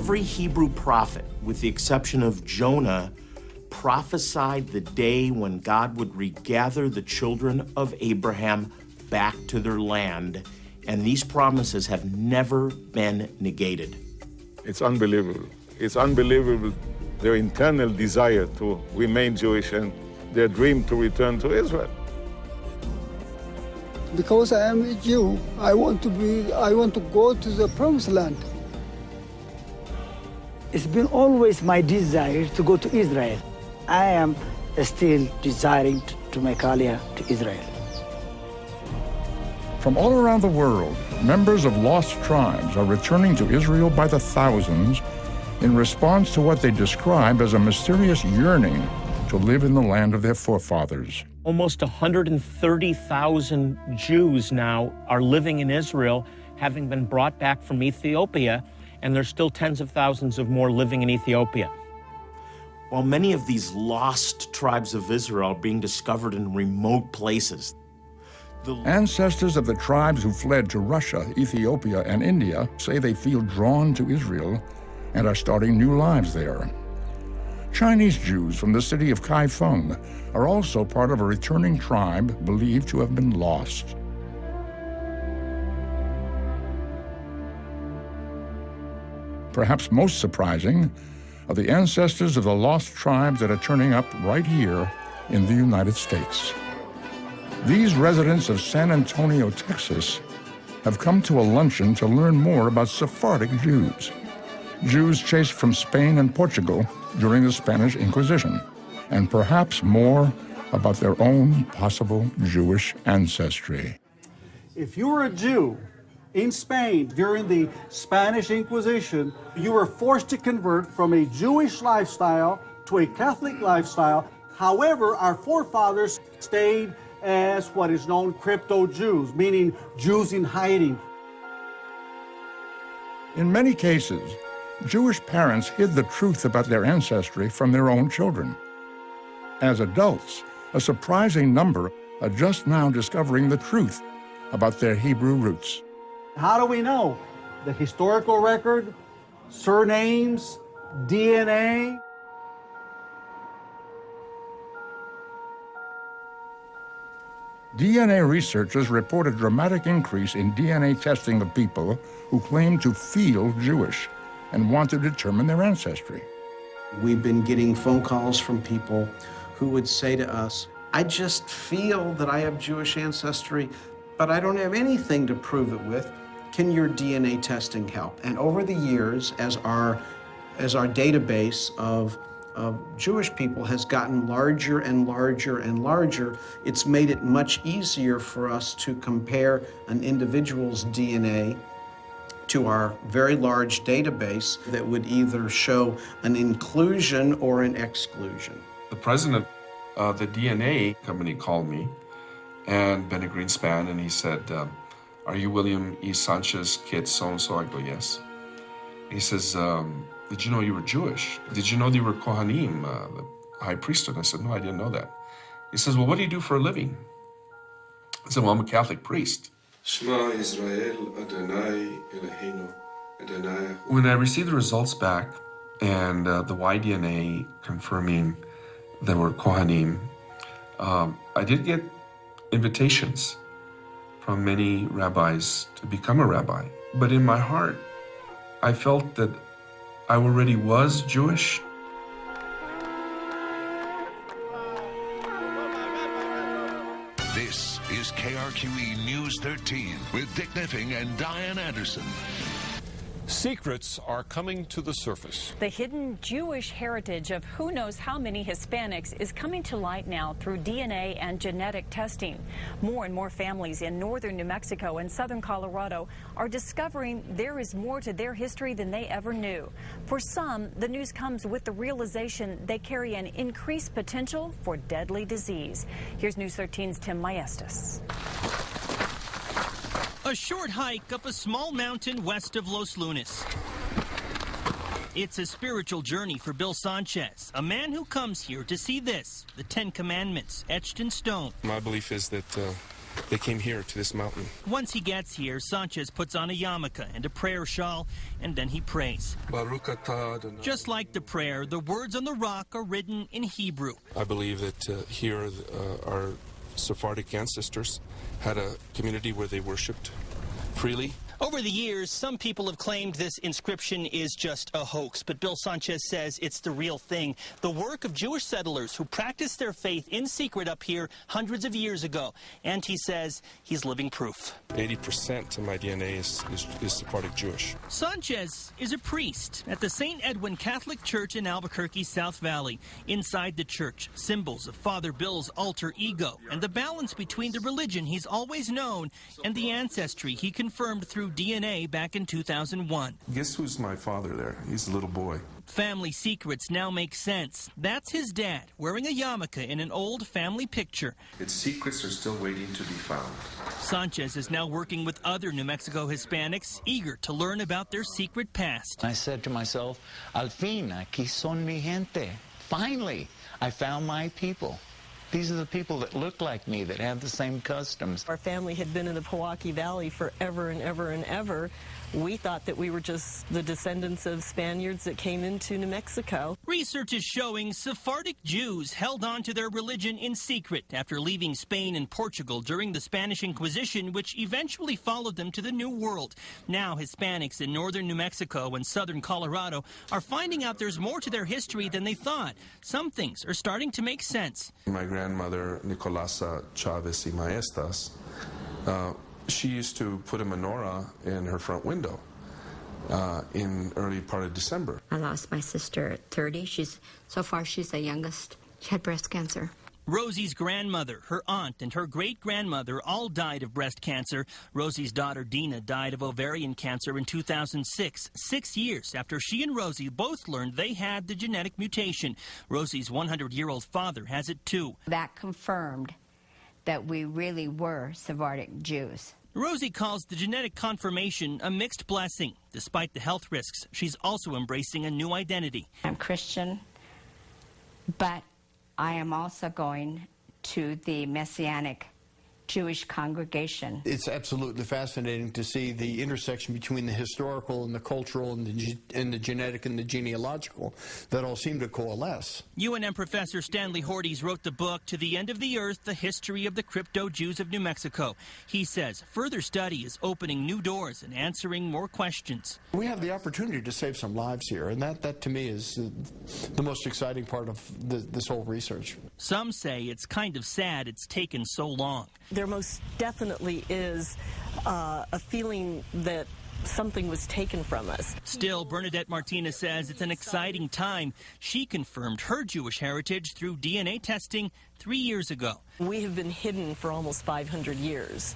Every Hebrew prophet, with the exception of Jonah, prophesied the day when God would regather the children of Abraham back to their land, and these promises have never been negated. It's unbelievable. It's unbelievable, their internal desire to remain Jewish and their dream to return to Israel. Because I am a Jew, I want to go to the promised land. It's been always my desire to go to Israel. I am still desiring to make Aliyah to Israel. From all around the world, members of lost tribes are returning to Israel by the thousands in response to what they describe as a mysterious yearning to live in the land of their forefathers. Almost 130,000 Jews now are living in Israel, having been brought back from Ethiopia, and there's still tens of thousands of more living in Ethiopia. While many of these lost tribes of Israel are being discovered in remote places, ancestors of the tribes who fled to Russia, Ethiopia, and India say they feel drawn to Israel and are starting new lives there. Chinese Jews from the city of Kaifeng are also part of a returning tribe believed to have been lost. Perhaps most surprising are the ancestors of the lost tribes that are turning up right here in the United States. These residents of San Antonio, Texas, have come to a luncheon to learn more about Sephardic Jews, Jews chased from Spain and Portugal during the Spanish Inquisition, and perhaps more about their own possible Jewish ancestry. If you were a Jew in Spain during the Spanish Inquisition, you were forced to convert from a Jewish lifestyle to a Catholic lifestyle. However, our forefathers stayed as what is known crypto-Jews, meaning Jews in hiding. In many cases, Jewish parents hid the truth about their ancestry from their own children. As adults, a surprising number are just now discovering the truth about their Hebrew roots. How do we know? The historical record, surnames, DNA. DNA researchers report a dramatic increase in DNA testing of people who claim to feel Jewish and want to determine their ancestry. We've been getting phone calls from people who would say to us, I just feel that I have Jewish ancestry, but I don't have anything to prove it with. Can your DNA testing help? And over the years, as our database of Jewish people has gotten larger and larger and larger, it's made it much easier for us to compare an individual's DNA to our very large database that would either show an inclusion or an exclusion. The president of the DNA company called me, and Benny Greenspan, and he said, are you William E. Sanchez kid so-and-so? I go, yes. He says, did you know you were Jewish? Did you know you were Kohanim, the high priesthood? I said, no, I didn't know that. He says, well, what do you do for a living? I said, well, I'm a Catholic priest. Shema Israel, Adonai Eloheinu, Adonai. When I received the results back and the Y-DNA confirming there were Kohanim, I did get invitations from many rabbis to become a rabbi. But in my heart, I felt that I already was Jewish. This is KRQE News 13 with Dick Niffing and Diane Anderson. Secrets are coming to the surface. The hidden Jewish heritage of who knows how many Hispanics is coming to light now through DNA and genetic testing. More and more families in northern New Mexico and southern Colorado are discovering there is more to their history than they ever knew. For some, the news comes with the realization they carry an increased potential for deadly disease. Here's News 13's Tim Maestas. A short hike up a small mountain west of Los Lunas. It's a spiritual journey for Bill Sanchez, a man who comes here to see this, the Ten Commandments etched in stone. My belief is that they came here to this mountain. Once he gets here, Sanchez puts on a yarmulke and a prayer shawl, and then he prays. Just like the prayer, the words on the rock are written in Hebrew. I believe that here our Sephardic ancestors had a community where they worshipped freely. Over the years, some people have claimed this inscription is just a hoax, but Bill Sanchez says it's the real thing. The work of Jewish settlers who practiced their faith in secret up here hundreds of years ago. And he says he's living proof. 80% of my DNA is Sephardic Jewish. Sanchez is a priest at the St. Edwin Catholic Church in Albuquerque, South Valley. Inside the church, symbols of Father Bill's alter ego and the balance between the religion he's always known and the ancestry he confirmed through DNA back in 2001. Guess who's my father there? He's a little boy. Family secrets now make sense. That's his dad, wearing a yarmulke in an old family picture. Its secrets are still waiting to be found. Sanchez is now working with other New Mexico Hispanics, eager to learn about their secret past. I said to myself, al fin, aquí son mi gente. Finally, I found my people. These are the people that look like me, that have the same customs. Our family had been in the Pewaukee Valley forever and ever and ever. We thought that we were just the descendants of Spaniards that came into New Mexico. Research is showing Sephardic Jews held on to their religion in secret after leaving Spain and Portugal during the Spanish Inquisition, which eventually followed them to the New World. Now Hispanics in northern New Mexico and southern Colorado are finding out there's more to their history than they thought. Some things are starting to make sense. My grandmother, Nicolasa Chavez y Maestas, she used to put a menorah in her front window in early part of December. I lost my sister at 30. So far she's the youngest. She had breast cancer. Rosie's grandmother, her aunt, and her great-grandmother all died of breast cancer. Rosie's daughter, Dina, died of ovarian cancer in 2006, 6 years after she and Rosie both learned they had the genetic mutation. Rosie's 100-year-old father has it too. That confirmed that we really were Sephardic Jews. Rosie calls the genetic confirmation a mixed blessing. Despite the health risks, she's also embracing a new identity. I'm Christian, but I am also going to the Messianic Jewish congregation. It's absolutely fascinating to see the intersection between the historical and the cultural and the genetic and the genealogical that all seem to coalesce. UNM professor Stanley Hordes wrote the book To the End of the Earth, The History of the Crypto-Jews of New Mexico. He says further study is opening new doors and answering more questions. We have the opportunity to save some lives here, and that to me is the most exciting part of this whole research. Some say it's kind of sad it's taken so long. There most definitely is a feeling that something was taken from us. Still, Bernadette Martinez says it's an exciting time. She confirmed her Jewish heritage through DNA testing 3 years ago. We have been hidden for almost 500 years,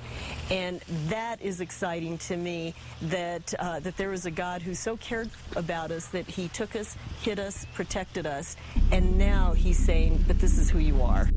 and that is exciting to me, that that there is a God who so cared about us that he took us, hid us, protected us, and now he's saying, but this is who you are.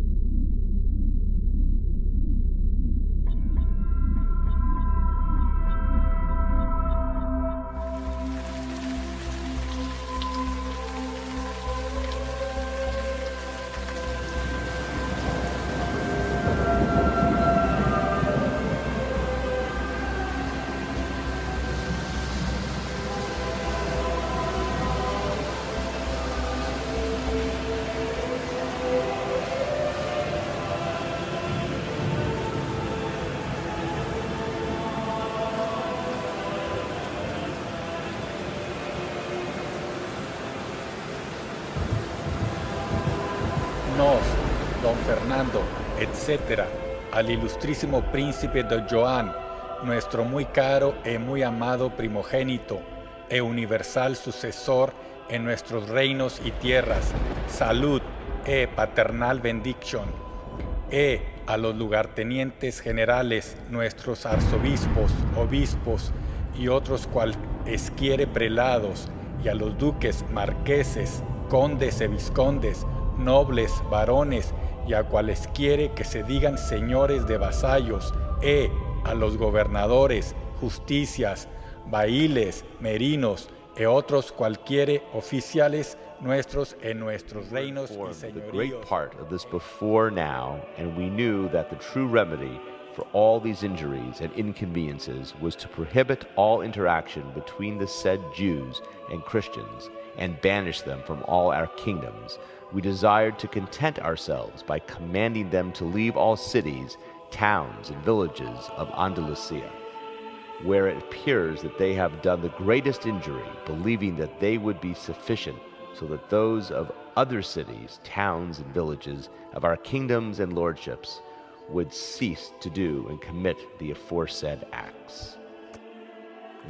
Nos, don Fernando, etc., al ilustrísimo príncipe don Joan, nuestro muy caro y muy amado primogénito e universal sucesor en nuestros reinos y tierras, salud e paternal bendiction, a los lugartenientes generales, nuestros arzobispos, obispos y otros cualesquiere prelados, y a los duques, marqueses, condes y vizcondes, nobles, varones, y a cualesquiere que se digan señores de vasallos, a los gobernadores, justicias, bailes, merinos, e otros cualquiere oficiales nuestros en nuestros reinos y señoríos. The great part of this before now, and we knew that the true remedy for all these injuries and inconveniences was to prohibit all interaction between the said Jews and Christians and banish them from all our kingdoms, we desired to content ourselves by commanding them to leave all cities, towns, and villages of Andalusia, where it appears that they have done the greatest injury, believing that they would be sufficient, so that those of other cities, towns, and villages of our kingdoms and lordships would cease to do and commit the aforesaid acts.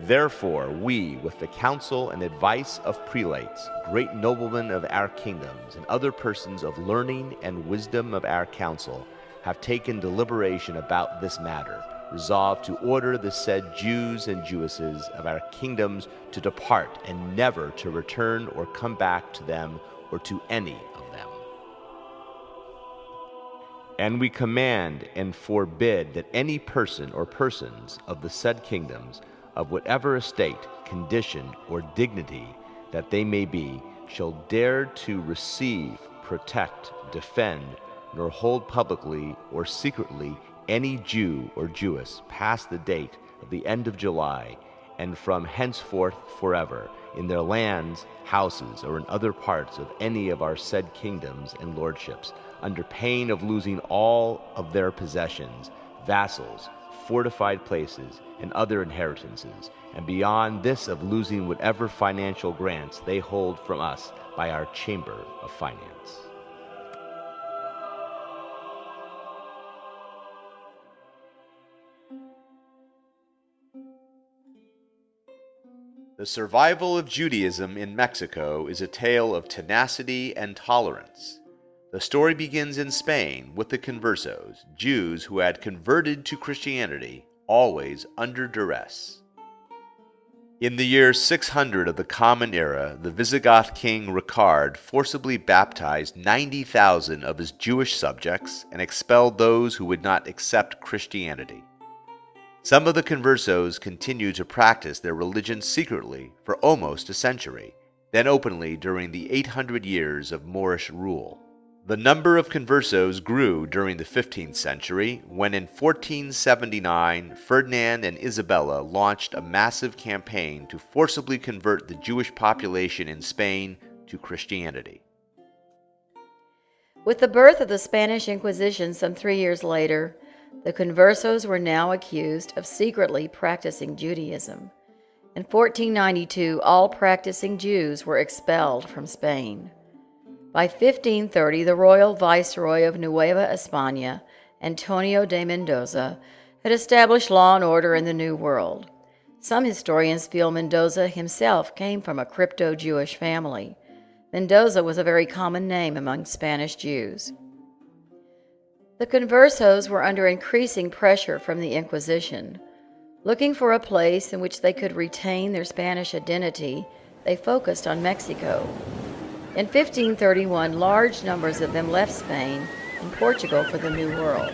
Therefore, we, with the counsel and advice of prelates, great noblemen of our kingdoms, and other persons of learning and wisdom of our council, have taken deliberation about this matter, resolved to order the said Jews and Jewesses of our kingdoms to depart and never to return or come back to them or to any of them. And we command and forbid that any person or persons of the said kingdoms, of whatever estate, condition, or dignity that they may be, shall dare to receive, protect, defend, nor hold publicly or secretly any Jew or Jewess past the date of the end of July, and from henceforth forever, in their lands, houses, or in other parts of any of our said kingdoms and lordships, under pain of losing all of their possessions, vassals, fortified places, and other inheritances, and beyond this of losing whatever financial grants they hold from us by our Chamber of Finance. The survival of Judaism in Mexico is a tale of tenacity and tolerance. The story begins in Spain with the conversos, Jews who had converted to Christianity, always under duress. In the year 600 of the Common Era, the Visigoth king Ricard forcibly baptized 90,000 of his Jewish subjects and expelled those who would not accept Christianity. Some of the conversos continued to practice their religion secretly for almost a century, then openly during the 800 years of Moorish rule. The number of conversos grew during the 15th century, when in 1479 Ferdinand and Isabella launched a massive campaign to forcibly convert the Jewish population in Spain to Christianity. With the birth of the Spanish Inquisition some 3 years later, the conversos were now accused of secretly practicing Judaism. In 1492, all practicing Jews were expelled from Spain. By 1530, the royal viceroy of Nueva España, Antonio de Mendoza, had established law and order in the New World. Some historians feel Mendoza himself came from a crypto-Jewish family. Mendoza was a very common name among Spanish Jews. The conversos were under increasing pressure from the Inquisition. Looking for a place in which they could retain their Spanish identity, they focused on Mexico. In 1531, large numbers of them left Spain and Portugal for the New World.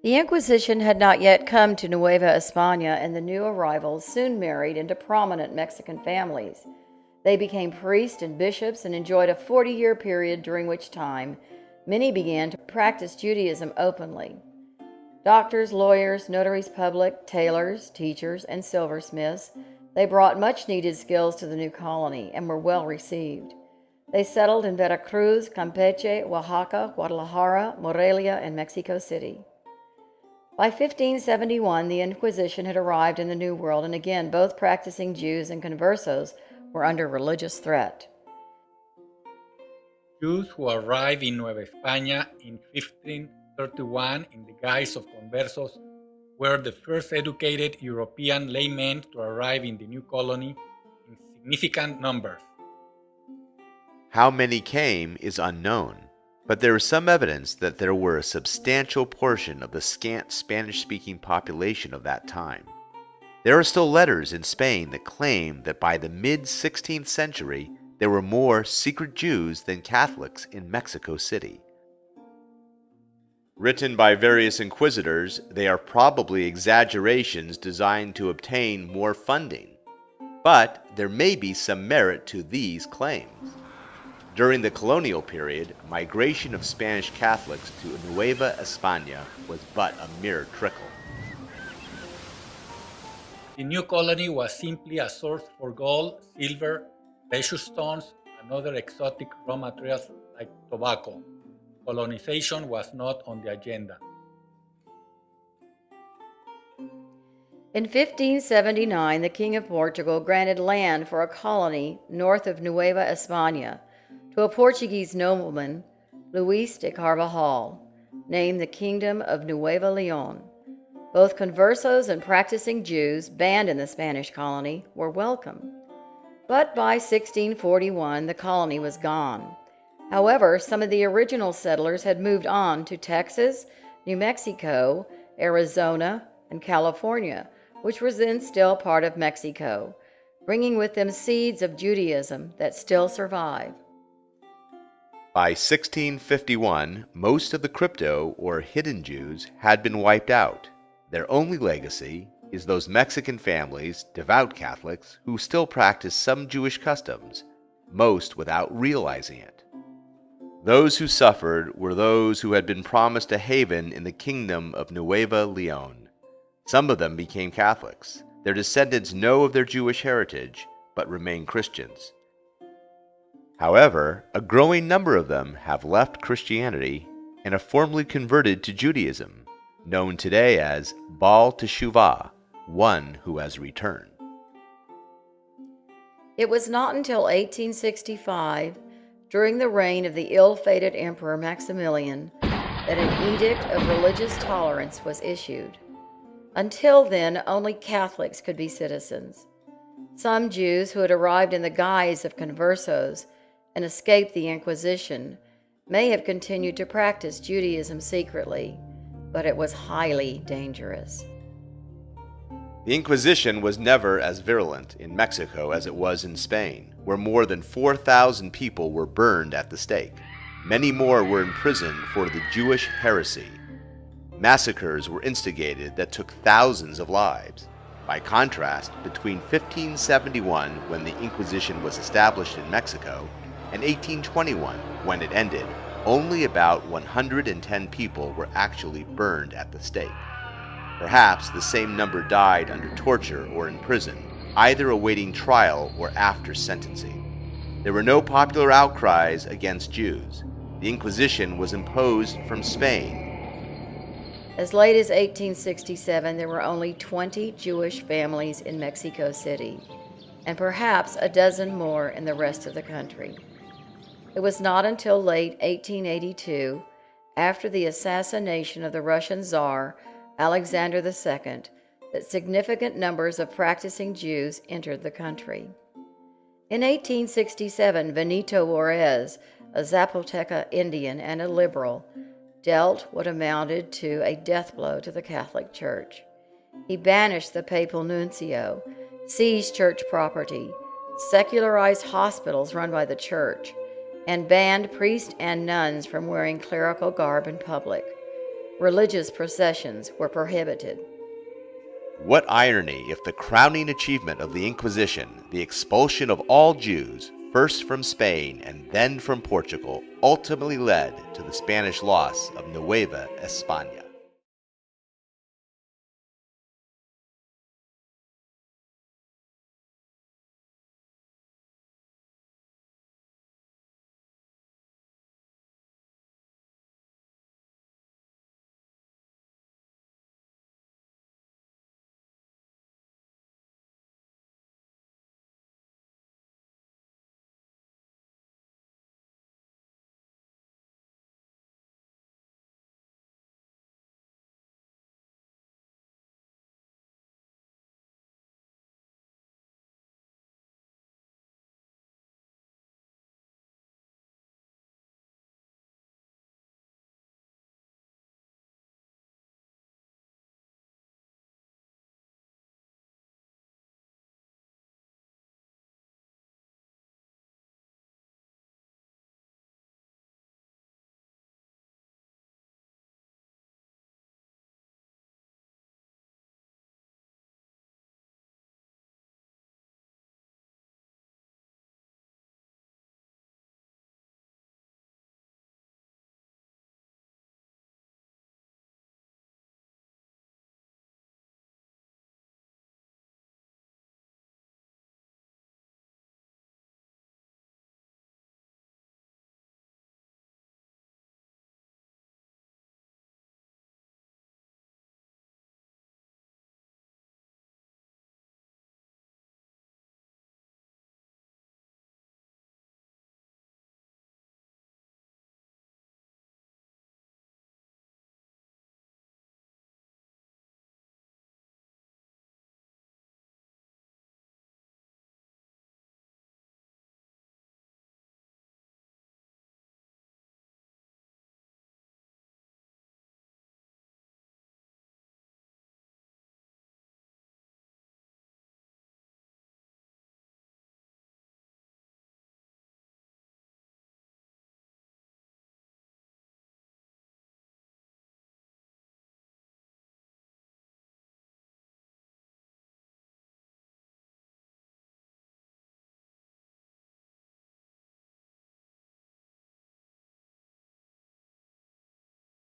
The Inquisition had not yet come to Nueva España, and the new arrivals soon married into prominent Mexican families. They became priests and bishops and enjoyed a 40-year period during which time many began to practice Judaism openly. Doctors, lawyers, notaries public, tailors, teachers, and silversmiths, they brought much-needed skills to the new colony and were well received. They settled in Veracruz, Campeche, Oaxaca, Guadalajara, Morelia, and Mexico City. By 1571, the Inquisition had arrived in the New World, and again, both practicing Jews and conversos were under religious threat. Jews who arrived in Nueva España in 1531 in the guise of conversos were the first educated European laymen to arrive in the new colony in significant numbers. How many came is unknown, but there is some evidence that there were a substantial portion of the scant Spanish-speaking population of that time. There are still letters in Spain that claim that by the mid-16th century, there were more secret Jews than Catholics in Mexico City. Written by various inquisitors, they are probably exaggerations designed to obtain more funding, but there may be some merit to these claims. During the colonial period, migration of Spanish Catholics to Nueva España was but a mere trickle. The new colony was simply a source for gold, silver, precious stones, and other exotic raw materials like tobacco. Colonization was not on the agenda. In 1579, the King of Portugal granted land for a colony north of Nueva España to a Portuguese nobleman, Luis de Carvajal, named the Kingdom of Nueva Leon. Both conversos and practicing Jews banned in the Spanish colony were welcome. But by 1641, the colony was gone. However, some of the original settlers had moved on to Texas, New Mexico, Arizona, and California, which was then still part of Mexico, bringing with them seeds of Judaism that still survive. By 1651, most of the crypto or hidden Jews had been wiped out. Their only legacy is those Mexican families, devout Catholics, who still practice some Jewish customs, most without realizing it. Those who suffered were those who had been promised a haven in the kingdom of Nueva Leon. Some of them became Catholics. Their descendants know of their Jewish heritage, but remain Christians. However, a growing number of them have left Christianity and have formally converted to Judaism, known today as Baal Teshuvah, one who has returned. It was not until 1865, during the reign of the ill-fated Emperor Maximilian, that an edict of religious tolerance was issued. Until then, only Catholics could be citizens. Some Jews who had arrived in the guise of conversos and escaped the Inquisition may have continued to practice Judaism secretly, but it was highly dangerous. The Inquisition was never as virulent in Mexico as it was in Spain, where more than 4,000 people were burned at the stake. Many more were imprisoned for the Jewish heresy. Massacres were instigated that took thousands of lives. By contrast, between 1571, when the Inquisition was established in Mexico, and 1821, when it ended, only about 110 people were actually burned at the stake. Perhaps the same number died under torture or in prison, either awaiting trial or after sentencing. There were no popular outcries against Jews. The Inquisition was imposed from Spain. As late as 1867, there were only 20 Jewish families in Mexico City, and perhaps a dozen more in the rest of the country. It was not until late 1882, after the assassination of the Russian Tsar Alexander II, that significant numbers of practicing Jews entered the country. In 1867, Benito Juarez, a Zapoteca Indian and a liberal, dealt what amounted to a death blow to the Catholic Church. He banished the papal nuncio, seized church property, secularized hospitals run by the church, and banned priests and nuns from wearing clerical garb in public. Religious processions were prohibited. What irony if the crowning achievement of the Inquisition, the expulsion of all Jews, first from Spain and then from Portugal, ultimately led to the Spanish loss of Nueva España.